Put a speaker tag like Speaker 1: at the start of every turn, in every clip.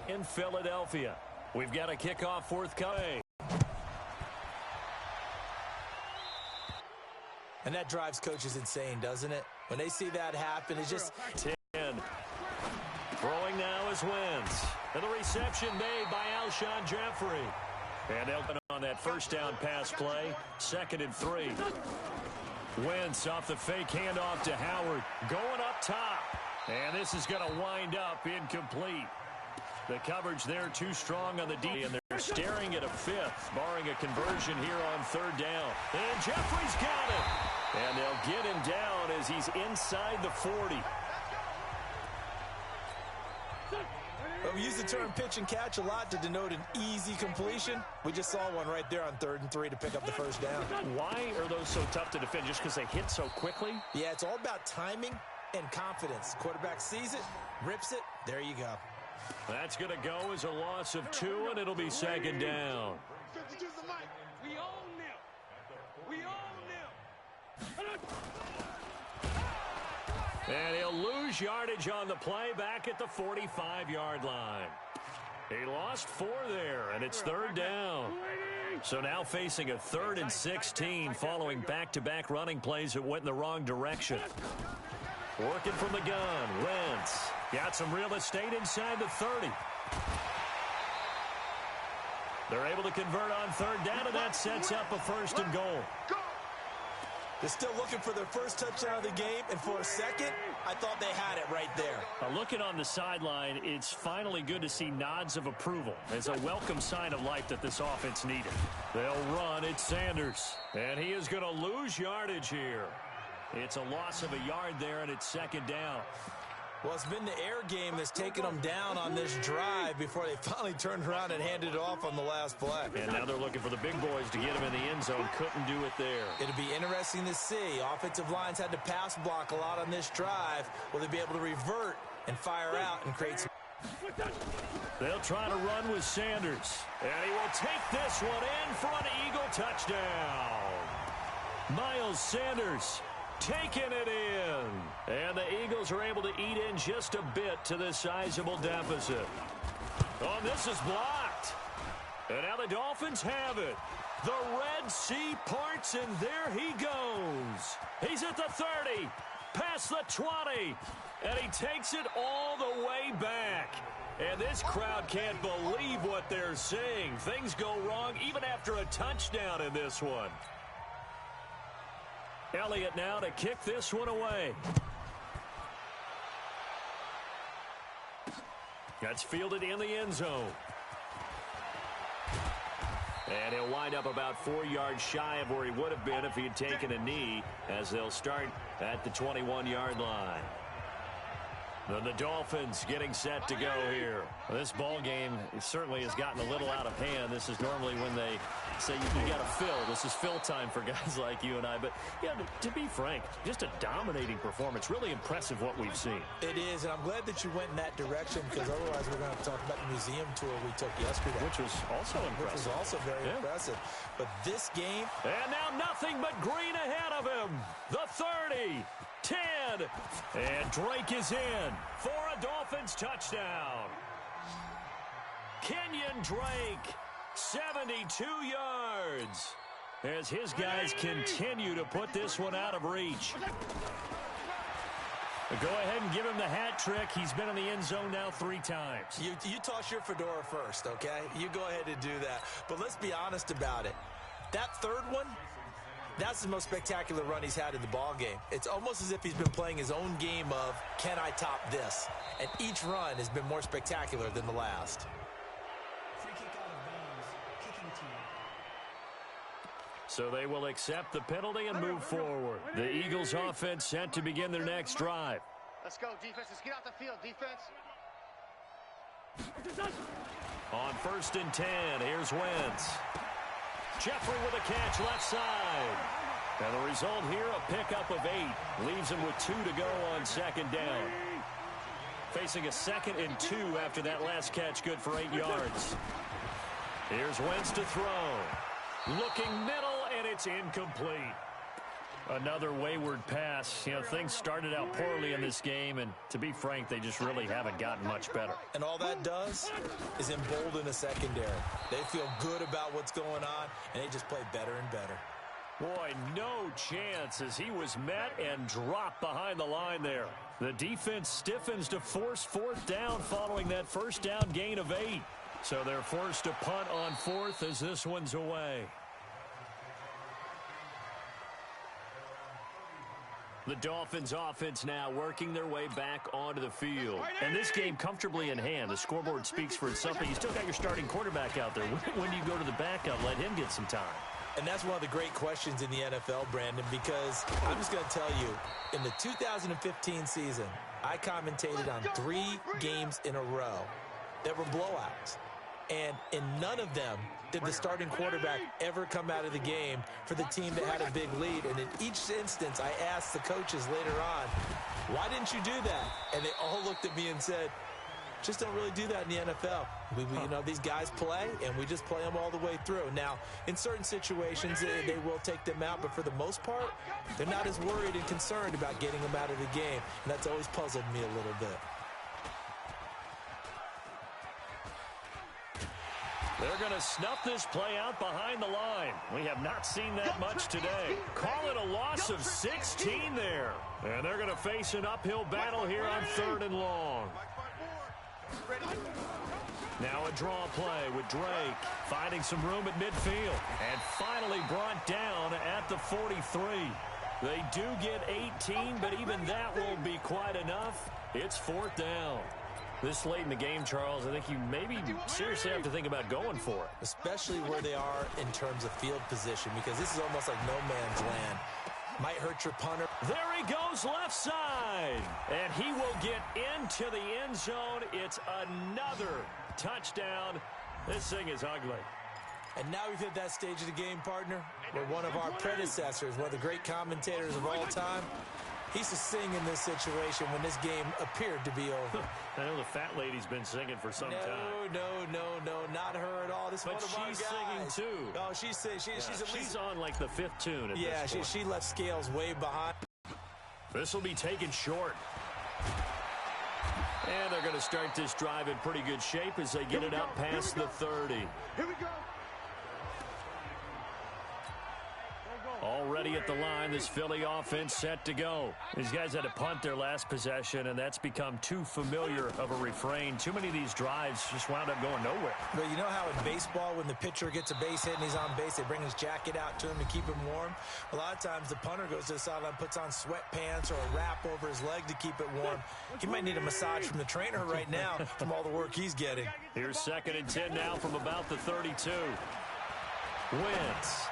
Speaker 1: in Philadelphia. We've got a kickoff forthcoming.
Speaker 2: And that drives coaches insane, doesn't it? When they see that happen, it's just
Speaker 1: 10. Throwing now is Wentz. And the reception made by Alshon Jeffrey. And they'll put on that first down pass play. 2nd and 3. Wentz off the fake handoff to Howard. Going up top. And this is going to wind up incomplete. The coverage there too strong on the D. And they're staring at a 5th, barring a conversion here on 3rd down. And Jeffrey's got it. And they'll get him down as he's inside the 40.
Speaker 2: Well, we use the term pitch and catch a lot to denote an easy completion. We just saw one right there on 3rd and 3 to pick up the first down.
Speaker 1: Why are those so tough to defend? Just because they hit so quickly?
Speaker 2: Yeah, it's all about timing and confidence. Quarterback sees it, rips it, there you go.
Speaker 1: That's going to go as a loss of 2, and it'll be 2nd down.
Speaker 3: We own them. We own them.
Speaker 1: And he'll lose yardage on the play back at the 45-yard line. He lost 4 there, and it's 3rd down. So now facing a 3rd and 16 following back-to-back running plays that went in the wrong direction. Working from the gun, Wentz. Got some real estate inside the 30. They're able to convert on 3rd down, and that sets up a 1st and goal.
Speaker 2: They're still looking for their first touchdown of the game, and for a second, I thought they had it right there.
Speaker 1: Looking on the sideline, it's finally good to see nods of approval. It's a welcome sign of life that this offense needed. They'll run. It's Sanders, and he is going to lose yardage here. It's a loss of a yard there, and it's 2nd down.
Speaker 2: Well, it's been the air game that's taken them down on this drive before they finally turned around and handed it off on the last play.
Speaker 1: And now they're looking for the big boys to get him in the end zone. Couldn't do it there.
Speaker 2: It'll be interesting to see. Offensive lines had to pass block a lot on this drive. Will they be able to revert and fire out and create some...
Speaker 1: They'll try to run with Sanders. And he will take this one in for an Eagle touchdown. Miles Sanders taking it in. And the Eagles are able to eat in just a bit to this sizable deficit. Oh, this is blocked. And now the Dolphins have it. The Red Sea parts, and there he goes. He's at the 30, past the 20, and he takes it all the way back. And this crowd can't believe what they're seeing. Things go wrong even after a touchdown in this one. Elliott now to kick this one away. That's fielded in the end zone. And he'll wind up about 4 yards shy of where he would have been if he had taken a knee, as they'll start at the 21-yard line. Then the Dolphins getting set to go here. Well, this ball game certainly has gotten a little out of hand. This is normally when they say you got to fill. This is fill time for guys like you and I. But, yeah, to be frank, just a dominating performance. Really impressive what we've seen.
Speaker 2: It is, and I'm glad that you went in that direction, because otherwise we're going to talk about the museum tour we took yesterday.
Speaker 1: Which was also impressive.
Speaker 2: Which was also very impressive. But this game...
Speaker 1: And now nothing but green ahead of him. The 30. 10, and Drake is in for a Dolphins touchdown. Kenyon Drake, 72 yards, as his guys continue to put this one out of reach. Go ahead and give him the hat trick. He's been in the end zone now 3 times.
Speaker 2: You toss your fedora first, okay? You go ahead and do that. But let's be honest about it. That 3rd one, that's the most spectacular run he's had in the ball game. It's almost as if he's been playing his own game of, can I top this? And each run has been more spectacular than the last.
Speaker 4: Free kick out of bounds. Kicking team.
Speaker 1: So they will accept the penalty and move forward. The Eagles offense set to begin their next drive.
Speaker 3: Let's go, defense. Let's get out the field, defense.
Speaker 1: On 1st and 10, here's Wentz. Jeffrey with a catch left side. And the result here, a pickup of 8. Leaves him with 2 to go on 2nd down. Facing a 2nd and 2 after that last catch, good for 8 yards. Here's Wentz to throw. Looking middle, and it's incomplete. Another wayward pass. You know, things started out poorly in this game, and to be frank, they just really haven't gotten much better.
Speaker 2: And all that does is embolden a secondary. They feel good about what's going on, and they just play better and better.
Speaker 1: Boy, no chance as he was met and dropped behind the line there. The defense stiffens to force fourth down following that first down gain of 8. So they're forced to punt on fourth as this one's away. The Dolphins offense now working their way back onto the field. And this game comfortably in hand. The scoreboard speaks for itself, but you still got your starting quarterback out there. When do you go to the backup, let him get some time?
Speaker 2: And that's one of the great questions in the NFL, Brandon, because I'm just going to tell you, in the 2015 season, I commentated on 3 games in a row that were blowouts. And in none of them did the starting quarterback ever come out of the game for the team that had a big lead. And in each instance, I asked the coaches later on, why didn't you do that? And they all looked at me and said, just don't really do that in the NFL. You know, these guys play, and we just play them all the way through. Now, in certain situations, they will take them out, but for the most part, they're not as worried and concerned about getting them out of the game. And that's always puzzled me a little bit.
Speaker 1: They're going to snuff this play out behind the line. We have not seen that much today. Call it a loss of 16 there. And they're going to face an uphill battle here on 3rd and long. Now a draw play with Drake finding some room at midfield. And finally brought down at the 43. They do get 18, but even that won't be quite enough. It's 4th down. This late in the game, Charles, I think you maybe seriously have to think about going for it.
Speaker 2: Especially where they are in terms of field position, because this is almost like no man's land. Might hurt your punter.
Speaker 1: There he goes left side. And he will get into the end zone. It's another touchdown. This thing is ugly.
Speaker 2: And now we've hit that stage of the game, partner, where one of our predecessors, one of the great commentators of all time, he used to sing in this situation when this game appeared to be over.
Speaker 1: I know the fat lady's been singing for some time.
Speaker 2: No, not her at all. This
Speaker 1: but
Speaker 2: one of our
Speaker 1: she's
Speaker 2: guys.
Speaker 1: singing too.
Speaker 2: Oh, she's at least
Speaker 1: on like the 5th tune at this point.
Speaker 2: she left Scales way behind.
Speaker 1: This will be taken short. And they're going to start this drive in pretty good shape as they get it up past the 30.
Speaker 3: Here we go.
Speaker 1: Already at the line, this Philly offense set to go. These guys had to punt their last possession, and that's become too familiar of a refrain. Too many of these drives just wound up going nowhere.
Speaker 2: But you know how in baseball, when the pitcher gets a base hit and he's on base, they bring his jacket out to him to keep him warm? A lot of times the punter goes to the sideline, puts on sweatpants or a wrap over his leg to keep it warm. He might need a massage from the trainer right now from all the work he's getting.
Speaker 1: Here's 2nd and 10 now from about the 32. Wentz.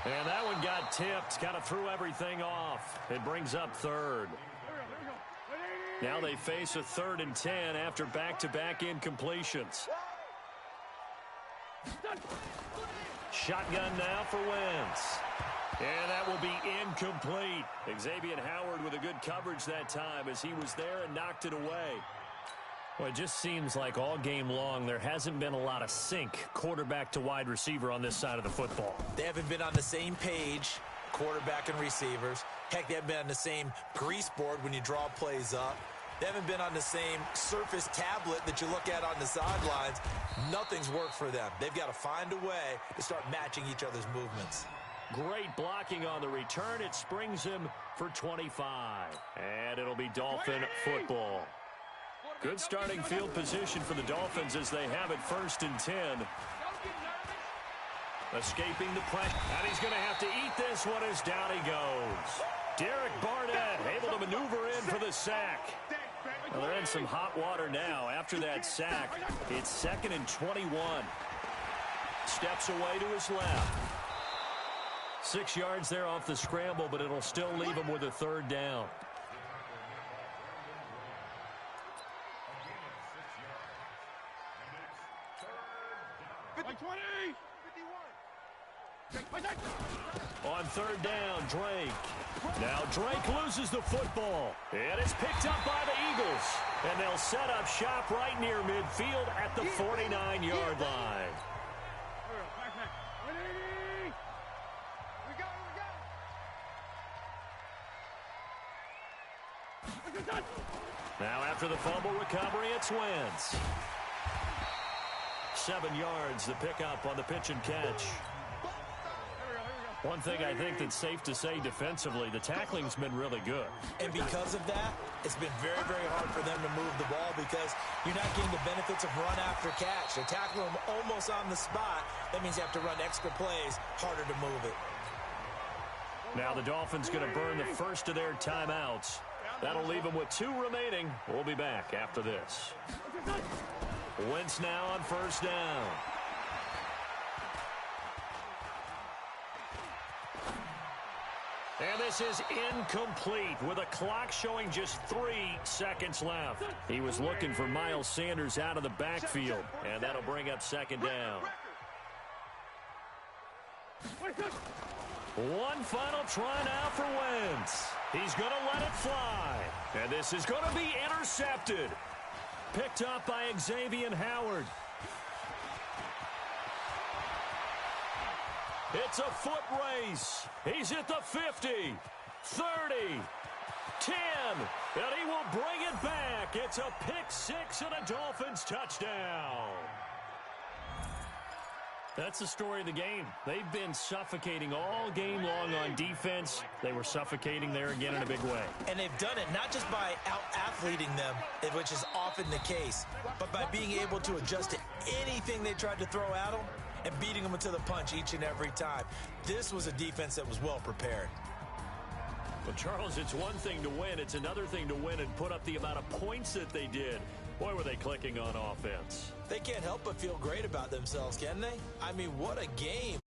Speaker 1: And that one got tipped, kind of threw everything off. It brings up 3rd. Now they face a 3rd and 10 after back-to-back incompletions. Shotgun now for Wentz. And that will be incomplete. Xavier Howard with a good coverage that time as he was there and knocked it away. Well, it just seems like all game long there hasn't been a lot of sync quarterback to wide receiver on this side of the football.
Speaker 2: They haven't been on the same page, quarterback and receivers. Heck, they haven't been on the same grease board when you draw plays up. They haven't been on the same surface tablet that you look at on the sidelines. Nothing's worked for them. They've got to find a way to start matching each other's movements.
Speaker 1: Great blocking on the return. It springs him for 25. And it'll be Dolphin football. Good starting field position for the Dolphins as they have it 1st and 10. Escaping the pressure. And he's going to have to eat this one as down he goes. Derek Barnett able to maneuver in for the sack. Well, they're in some hot water now. After that sack, it's 2nd and 21. Steps away to his left. 6 yards there off the scramble, but it'll still leave him with a 3rd down. On 3rd down, Drake. Now Drake loses the football. And it's picked up by the Eagles. And they'll set up shop right near midfield at the 49-yard line. Now after the fumble recovery, it's Wentz. 7 yards, the pickup on the pitch and catch. One thing I think that's safe to say defensively, the tackling's been really good.
Speaker 2: And because of that, it's been very, very hard for them to move the ball because you're not getting the benefits of run after catch. They tackle them almost on the spot. That means you have to run extra plays, harder to move it.
Speaker 1: Now the Dolphins going to burn the first of their timeouts. That'll leave them with 2 remaining. We'll be back after this. Wentz now on first down. And this is incomplete with a clock showing just 3 seconds left. He was looking for Miles Sanders out of the backfield, and that'll bring up second down. One final try now for Wentz. He's going to let it fly. And this is going to be intercepted. Picked up by Xavier Howard. It's a foot race. He's at the 50, 30, 10, and he will bring it back. It's a pick 6 and a Dolphins touchdown. That's the story of the game. They've been suffocating all game long on defense. They were suffocating there again in a big way.
Speaker 2: And they've done it not just by out-athleting them, which is often the case, but by being able to adjust to anything they tried to throw at them and beating them to the punch each and every time. This was a defense that was well prepared.
Speaker 1: Well, Charles, it's one thing to win. It's another thing to win and put up the amount of points that they did. Boy, were they clicking on offense.
Speaker 2: They can't help but feel great about themselves, can they? I mean, what a game.